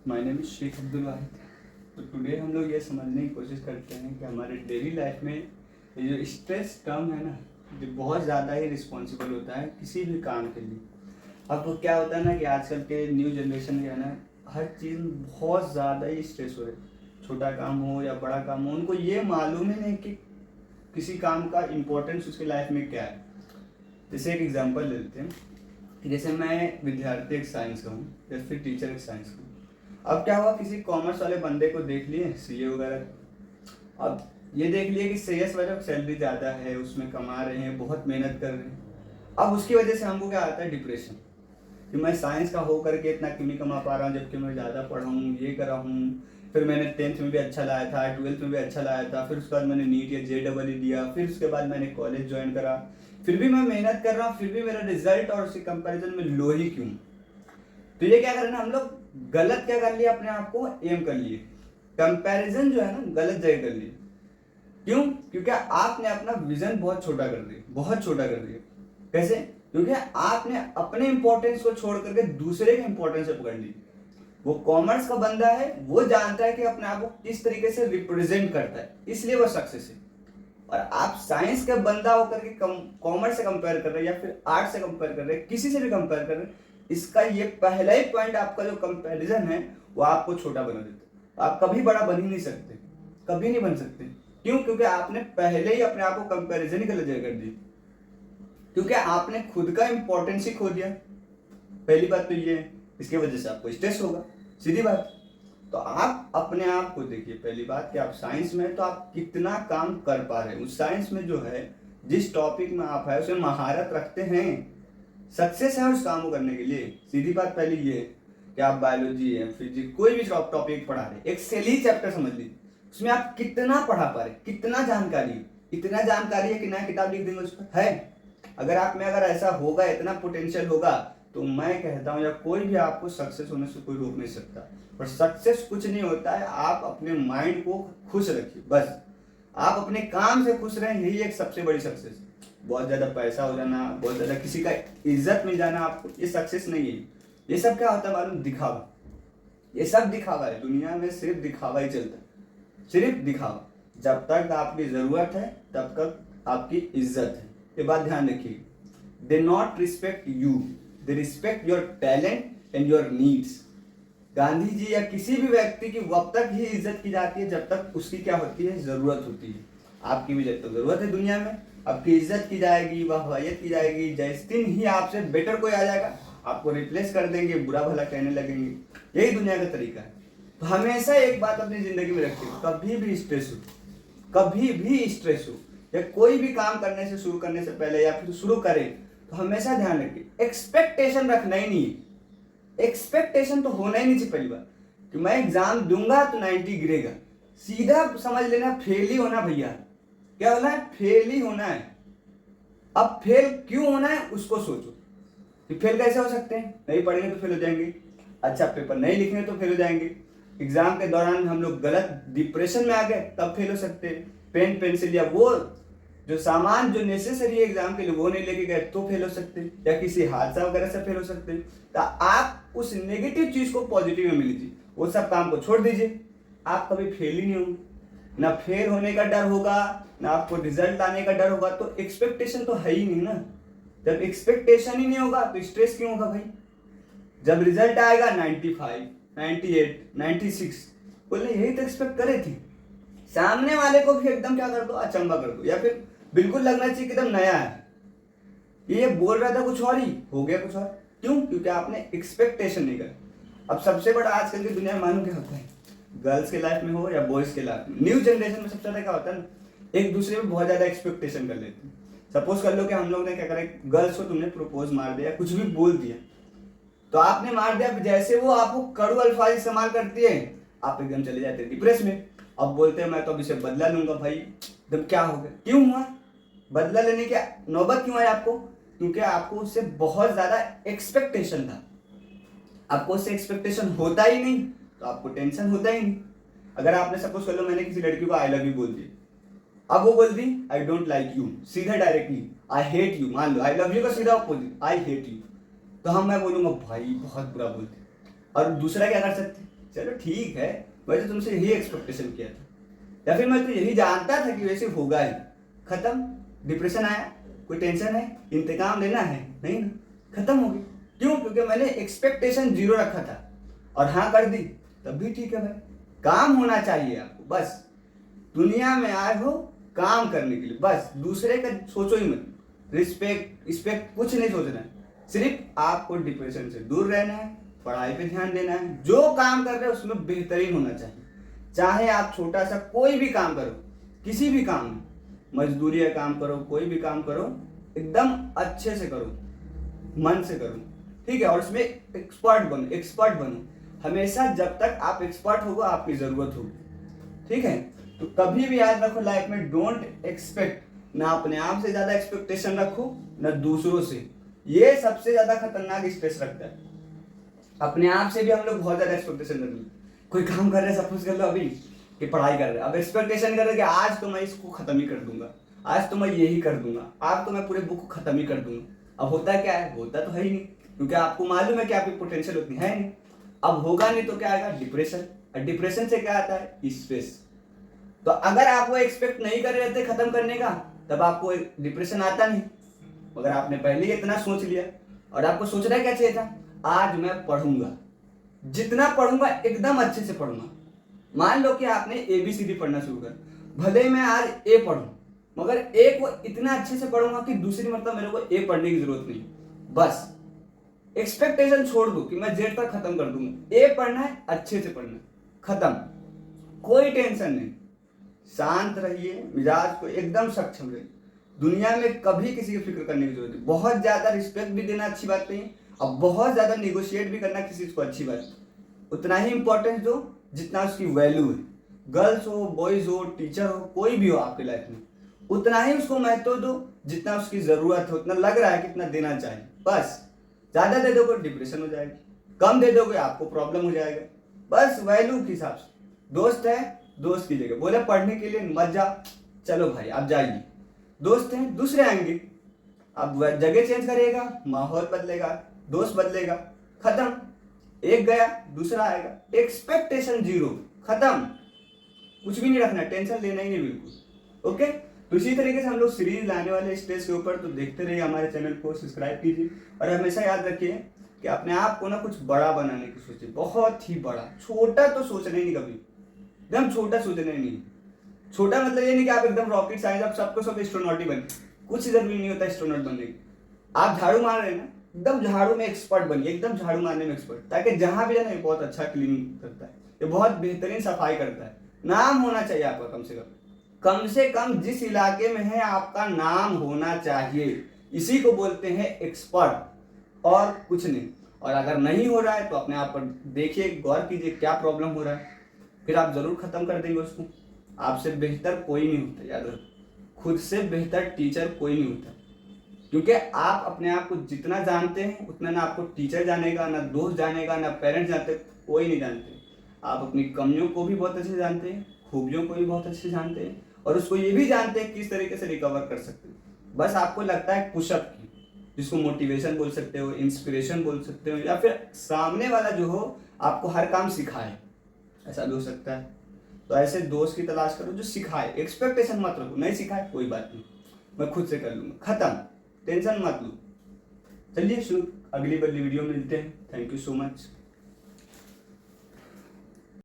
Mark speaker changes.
Speaker 1: My name is Sheikh Abdul Wahid. तो today हम लोग ये समझने की कोशिश करते हैं कि हमारे डेली लाइफ में ये जो स्ट्रेस टर्म है ना, ये बहुत ज़्यादा ही रिस्पॉन्सिबल होता है किसी भी काम के लिए। अब क्या होता है ना कि आजकल के न्यू जनरेशन के है ना, हर चीज़ में बहुत ज़्यादा ही स्ट्रेस हो रहा है। छोटा काम हो या बड़ा काम हो, उनको ये मालूम ही नहीं कि किसी काम का इम्पोर्टेंस उसकी लाइफ में क्या है। जैसे एक एग्जांपल ले लेते हैं कि जैसे मैं विद्यार्थी एक साइंस का हूँ या फिर टीचर एक साइंस का हूँ। अब क्या हुआ, किसी कॉमर्स वाले बंदे को देख लिए, सीए वगैरह। अब ये देख लिए कि सीएस वगैरह सैलरी ज़्यादा है, उसमें कमा रहे हैं, बहुत मेहनत कर रहे हैं। अब उसकी वजह से हमको क्या आता है, डिप्रेशन, कि मैं साइंस का हो करके इतना क्यों नहीं कमा पा रहा हूँ, जबकि मैं ज़्यादा पढ़ा हूँ, ये करा हूँ। फिर मैंने 10th में भी अच्छा लाया था, 12th में भी अच्छा लाया था, फिर उसके बाद मैंने नीट या JEE दिया, फिर उसके बाद मैंने कॉलेज ज्वाइन करा, फिर भी मैं मेहनत कर रहा हूँ, फिर भी मेरा रिजल्ट और उसके कंपैरिजन में लो ही क्यों। तो ये क्या करना, हम लोग गलत क्या कर लिया, अपने आप को एम कर लिए, कंपैरिजन जो है ना गलत जगह कर लिए। क्यों? क्योंकि आपने अपना विजन बहुत छोटा कर दिया, बहुत छोटा कर दिया। कैसे? क्योंकि आपने अपने इंपॉर्टेंस को छोड़ करके दूसरे के इंपॉर्टेंस से पकड़ ली। वो कॉमर्स का बंदा है, वो जानता है कि अपने आप को किस तरीके से रिप्रेजेंट करता है, इसलिए वो सक्सेस है। और आप साइंस का बंदा होकर के कॉमर्स से कंपेयर कर रहे हैं या फिर आर्ट से कंपेयर कर रहे हैं, किसी से भी कंपेयर कर रहे हैं, इसका ये पहला ही पॉइंट, आपका जो कंपैरिजन है वो आपको छोटा बना देता है। आप कभी बड़ा बन ही नहीं सकते, कभी नहीं बन सकते। क्यों? क्योंकि आपने पहले ही अपने आप को कंपैरिजन ही गलत जगह कर दी, क्योंकि आपने खुद का इंपॉर्टेंस ही खो दिया। पहली बात तो ये है, इसकी वजह से आपको स्ट्रेस होगा, सीधी बात। तो आप अपने आप को देखिए, पहली बात कि आप साइंस में हैं तो आप कितना काम कर पा रहे हैं उस साइंस में, जो है जिस टॉपिक में आप है उसमें महारत रखते हैं, सक्सेस है उस काम को करने के लिए। सीधी बात पहले ये है कि आप बायोलॉजी है, फिजिक्स, कोई भी टॉपिक पढ़ा रहे, एक सेल ही चैप्टर समझ लीजिए, उसमें आप कितना पढ़ा पा रहे, कितना जानकारी, इतना जानकारी है कि नया किताब लिख देंगे उस पर है। अगर आप में अगर ऐसा होगा, इतना पोटेंशियल होगा, तो मैं कहता हूँ या कोई भी आपको सक्सेस होने से कोई रोक नहीं सकता। और सक्सेस कुछ नहीं होता है, आप अपने माइंड को खुश रखिए बस, आप अपने काम से खुश रहें, यही एक सबसे बड़ी सक्सेस। बहुत ज्यादा पैसा हो जाना, बहुत ज्यादा किसी का इज्जत मिल जाना आपको, ये सक्सेस नहीं है। ये सब क्या होता है मालूम? दिखावा। ये सब दिखावा है, दुनिया में सिर्फ दिखावा ही चलता है, सिर्फ दिखावा। जब तक आपकी जरूरत है तब तक आपकी इज्जत है, ये बात ध्यान रखिए। They not respect you, they respect your talent and your needs. Gandhi ji या किसी भी व्यक्ति की वक्त तक ही इज्जत की जाती है जब तक उसकी क्या होती है, जरूरत होती है। आपकी भी जब तक जरूरत है दुनिया में, आपकी इज्जत की जाएगी, वाहवाहियत की जाएगी। जिस दिन ही आपसे बेटर कोई आ जाएगा, आपको रिप्लेस कर देंगे, बुरा भला कहने लगेंगे। यही दुनिया का तरीका है। तो हमेशा एक बात अपनी जिंदगी में रखिए, कभी भी स्ट्रेस हो, कभी भी स्ट्रेस हो, या कोई भी काम करने से, शुरू करने से पहले या फिर शुरू करें, तो हमेशा ध्यान रखिए एक्सपेक्टेशन रखना ही नहीं है। एक्सपेक्टेशन तो होना ही नहीं चाहिए। पहली बार कि मैं एग्जाम दूंगा तो 90 गिरेगा, सीधा समझ लेना फेल ही होना भैया। क्या होना है? फेल ही होना है। अब फेल क्यों होना है उसको सोचो कि फेल कैसे हो सकते हैं। नहीं पढ़ेंगे तो फेल हो जाएंगे, अच्छा पेपर नहीं लिखेंगे तो फेल हो जाएंगे, एग्जाम के दौरान हम लोग गलत डिप्रेशन में आ गए तब फेल हो सकते हैं, पेन पेंसिल या वो जो सामान जो नेसेसरी है एग्जाम के लिए वो नहीं लेके गए तो फेल हो सकते हैं, या किसी हादसा वगैरह से फेल हो सकते हैं। तो आप उस नेगेटिव चीज को पॉजिटिव में लीजिए, वो सब काम को छोड़ दीजिए, आप कभी फेल ही नहीं होंगे। ना फेल होने का डर होगा, ना आपको रिजल्ट आने का डर होगा, तो एक्सपेक्टेशन तो है ही नहीं ना। जब एक्सपेक्टेशन ही नहीं होगा तो स्ट्रेस क्यों होगा भाई? जब रिजल्ट आएगा 95, 98, 96, बोले यही तो एक्सपेक्ट करे थे। सामने वाले को भी एकदम क्या कर दो, अचंबा कर दो, या फिर बिल्कुल लगना चाहिए कि एकदम नया है, ये बोल रहा था कुछ और ही हो गया कुछ और। क्यों? क्योंकि आपने एक्सपेक्टेशन नहीं करा। अब सबसे बड़ा आजकल की दुनिया में मालूम क्या होता है, गर्ल्स के लाइफ में हो या बॉयज के लाइफ में, न्यू जनरेशन में सबसे ज्यादा क्या होता है ना, एक दूसरे में बहुत ज्यादा एक्सपेक्टेशन कर लेते हैं। सपोज कर लो कि हम लोग ने क्या करा, गर्ल्स को तुमने प्रपोज मार दिया, कुछ भी बोल दिया, तो आपने मार दिया, जैसे वो आपको कड़ू अल्फाज इस्तेमाल करती है, आप एकदम चले जाते हैं डिप्रेस में। अब बोलते हैं मैं तो अभी से बदला लूंगा भाई। एकदम क्या हो गया, क्यों हुआ बदला लेने की नौबत, क्यों आई आपको? क्योंकि आपको उससे बहुत ज्यादा एक्सपेक्टेशन था। आपको उससे एक्सपेक्टेशन होता ही नहीं तो आपको टेंशन होता ही नहीं। अगर आपने सपोज कर लो मैंने किसी लड़की को आई लव यू बोल दिया, अब वो बोल दी आई डोंट लाइक यू, सीधा डायरेक्टली आई हेट यू। मान लो आई लव यू का सीधा अपोजिट आई हेट यू, तो हम मैं बोलूंगा भाई बहुत बुरा बोलते, और दूसरा क्या कर सकते, चलो ठीक है, मैं तो तुमसे यही एक्सपेक्टेशन किया था, या फिर मैं तो यही जानता था कि वैसे होगा ही। खत्म। डिप्रेशन आया, कोई टेंशन है, इंतकाम लेना है, नहीं ना, खत्म हो गई। क्यों? क्योंकि मैंने एक्सपेक्टेशन 0 रखा था और हाँ कर दी, तब भी ठीक है भाई। काम होना चाहिए आपको, बस दुनिया में आए हो काम करने के लिए, बस दूसरे का सोचो ही मत, रिस्पेक्ट रिस्पेक्ट कुछ नहीं सोचना है। सिर्फ आपको डिप्रेशन से दूर रहना है, पढ़ाई पे ध्यान देना है, जो काम कर रहे हो उसमें बेहतरीन होना चाहिए। चाहे आप छोटा सा कोई भी काम करो, किसी भी काम में, मजदूरी का काम करो, कोई भी काम करो, एकदम अच्छे से करो, मन से करो, ठीक है। और उसमें एक्सपर्ट बनो। हमेशा जब तक आप एक्सपर्ट होगा आपकी जरूरत होगी, ठीक है। तो कभी भी याद रखो लाइफ में, डोंट एक्सपेक्ट, ना अपने आप से ज्यादा एक्सपेक्टेशन रखो ना दूसरों से। ये सबसे ज्यादा खतरनाक स्ट्रेस रखता है। अपने आप से भी हम लोग बहुत ज्यादा एक्सपेक्टेशन रखते हैं। कोई काम कर रहे हैं, सपोज कर लो अभी कि पढ़ाई कर रहे हैं, अब एक्सपेक्टेशन कर रहे हैं कि आज तो मैं इसको खत्म ही कर दूंगा, आज तो मैं यही कर दूंगा, आज तो मैं पूरे बुक को खत्म ही कर दूंगा। अब होता क्या है? होता तो है ही नहीं, क्योंकि आपको मालूम है कि आपकी पोटेंशियल उतनी है नहीं। अब होगा नहीं तो क्या आएगा? डिप्रेशन। और डिप्रेशन से क्या आता है? स्ट्रेस। तो अगर आप वो एक्सपेक्ट नहीं कर रहे थे खत्म करने का, तब आपको डिप्रेशन आता नहीं। मगर आपने पहले ही इतना सोच लिया, और आपको सोचना क्या चाहिए था? आज मैं पढ़ूंगा, जितना पढ़ूंगा एकदम अच्छे से पढ़ूंगा। मान लो कि आपने ABCD पढ़ना शुरू कर, भले मैं आज A पढ़ूं, मगर A को इतना अच्छे से पढ़ूंगा कि दूसरी मतलब मेरे को A पढ़ने की जरूरत नहीं। बस एक्सपेक्टेशन छोड़ दो कि मैं Z तक खत्म कर दूंगा। A पढ़ना है, अच्छे से पढ़ना है, खत्म, कोई टेंशन नहीं। शांत रहिए, मिजाज को एकदम सक्षम रहिए। दुनिया में कभी किसी की फिक्र करने की जरूरत नहीं। बहुत ज्यादा रिस्पेक्ट भी देना अच्छी बात नहीं है, अब बहुत ज्यादा निगोशिएट भी करना किसी को अच्छी बात है। उतना ही इंपॉर्टेंस दो जितना उसकी वैल्यू है। गर्ल्स हो, बॉयज हो, टीचर हो, कोई भी हो आपके लाइफ में, उतना ही उसको महत्व दो जितना उसकी जरूरत है, उतना लग रहा है कितना देना चाहिए। बस ज्यादा दे दोगे डिप्रेशन हो जाएगा, कम दे दोगे आपको प्रॉब्लम हो जाएगा। बस वैल्यू के हिसाब से। दोस्त है, दोस्त की जगह बोले पढ़ने के लिए मत जा, चलो भाई आप जाइए। दोस्त हैं, दूसरे आएंगे, अब जगह चेंज करेगा, माहौल बदलेगा, दोस्त बदलेगा, खत्म। एक गया, दूसरा आएगा। एक्सपेक्टेशन 0, खत्म। कुछ भी नहीं रखना, टेंशन लेना ही नहीं बिल्कुल। ओके, तो इसी तरीके से हम लोग सीरीज लाने वाले स्टेज के ऊपर, तो देखते रहिए, हमारे चैनल को सब्सक्राइब कीजिए। और हमेशा याद रखिए कि अपने आप को ना कुछ बड़ा बनाने की सोचिए, बहुत ही बड़ा। छोटा तो सोचना ही नहीं कभी, एकदम छोटा सोचना ही नहीं। छोटा मतलब ये नहीं कि आप एकदम रॉकेट साइंस, आप सबको सब एस्ट्रोनॉट ही बने, कुछ जरूरी नहीं होता एस्ट्रोनॉट बनने की। आप झाड़ू मार रहे हैं ना, एकदम झाड़ू में एक्सपर्ट बनिए, एकदम झाड़ू मारने में एक्सपर्ट, ताकि जहां भी जाए बहुत अच्छा क्लीन करता है, ये बहुत बेहतरीन सफाई करता है। नाम होना चाहिए आपका, कम से कम जिस इलाके में है आपका नाम होना चाहिए। इसी को बोलते हैं एक्सपर्ट, और कुछ नहीं। और अगर नहीं हो रहा है तो अपने आप पर देखिए, गौर कीजिए क्या प्रॉब्लम हो रहा है, फिर आप जरूर खत्म कर देंगे उसको। आपसे बेहतर कोई नहीं होता, याद रखो, खुद से बेहतर टीचर कोई नहीं होता। क्योंकि आप अपने आप को जितना जानते हैं उतना ना आपको टीचर जानेगा, ना दोस्त जानेगा, ना पेरेंट्स जानते, कोई नहीं जानते। आप अपनी कमियों को भी बहुत अच्छे से जानते हैं, खूबियों को भी बहुत अच्छे से जानते हैं, और उसको ये भी जानते हैं किस तरीके से रिकवर कर सकते हैं। बस आपको लगता है पुशअप की, जिसको मोटिवेशन बोल सकते हो, इंस्पिरेशन बोल सकते हो, या फिर सामने वाला जो हो आपको हर काम सिखाए, ऐसा भी हो सकता है। तो ऐसे दोस्त की तलाश करो जो सिखाए, एक्सपेक्टेशन मत रखो, नहीं सिखाए कोई बात नहीं, मैं खुद से कर लूंगा, खत्म, टेंशन मत लो। चलिए शुरू, अगली वीडियो में मिलते हैं। Thank you so much.